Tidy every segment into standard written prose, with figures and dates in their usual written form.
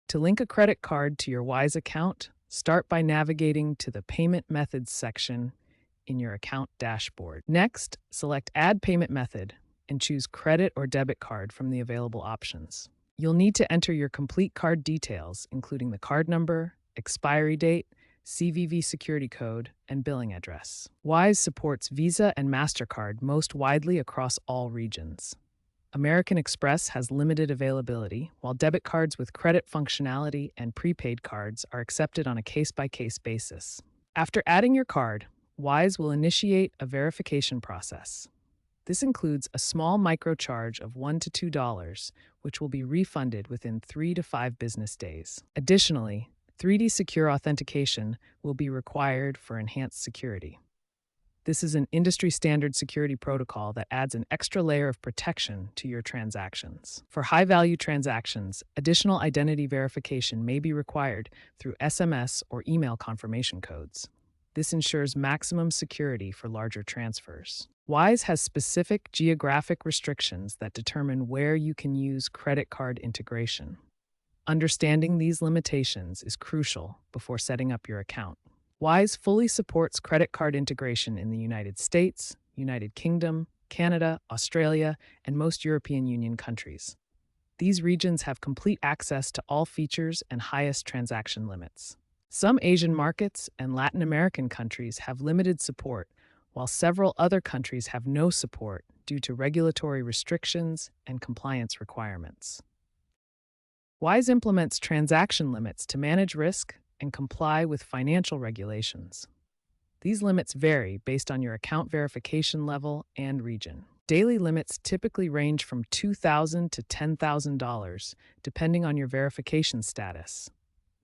To link a credit card to your Wise account, start by navigating to the Payment Methods section in your account dashboard. Next, select Add Payment Method and choose Credit or Debit Card from the available options. You'll need to enter your complete card details, including the card number, expiry date, CVV security code, and billing address. Wise supports Visa and MasterCard most widely across all regions. American Express has limited availability, while debit cards with credit functionality and prepaid cards are accepted on a case-by-case basis. After adding your card, Wise will initiate a verification process. This includes a small microcharge of $1 to $2, which will be refunded within 3 to 5 business days. Additionally, 3D Secure Authentication will be required for enhanced security. This is an industry-standard security protocol that adds an extra layer of protection to your transactions. For high-value transactions, additional identity verification may be required through SMS or email confirmation codes. This ensures maximum security for larger transfers. Wise has specific geographic restrictions that determine where you can use credit card integration. Understanding these limitations is crucial before setting up your account. Wise fully supports credit card integration in the United States, United Kingdom, Canada, Australia, and most European Union countries. These regions have complete access to all features and highest transaction limits. Some Asian markets and Latin American countries have limited support, while several other countries have no support due to regulatory restrictions and compliance requirements. Wise implements transaction limits to manage risk and comply with financial regulations. These limits vary based on your account verification level and region. Daily limits typically range from $2,000 to $10,000, depending on your verification status.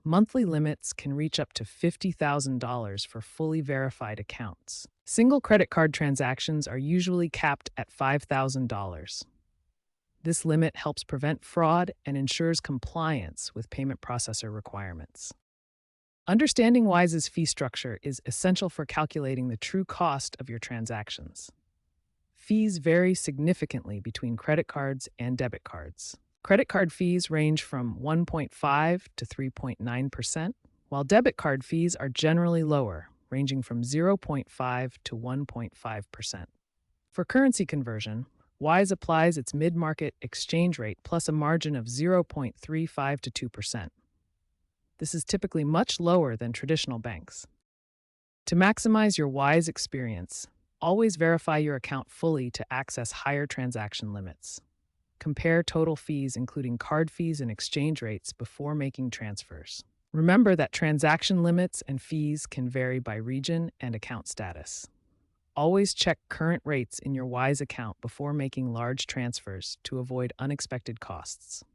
Monthly limits can reach up to $50,000 for fully verified accounts. Single credit card transactions are usually capped at $5,000. This limit helps prevent fraud and ensures compliance with payment processor requirements. Understanding Wise's fee structure is essential for calculating the true cost of your transactions. Fees vary significantly between credit cards and debit cards. Credit card fees range from 1.5 to 3.9%, while debit card fees are generally lower, ranging from 0.5 to 1.5%. For currency conversion, Wise applies its mid-market exchange rate plus a margin of 0.35 to 2%. This is typically much lower than traditional banks. To maximize your Wise experience, always verify your account fully to access higher transaction limits. Compare total fees, including card fees and exchange rates, before making transfers. Remember that transaction limits and fees can vary by region and account status. Always check current rates in your Wise account before making large transfers to avoid unexpected costs.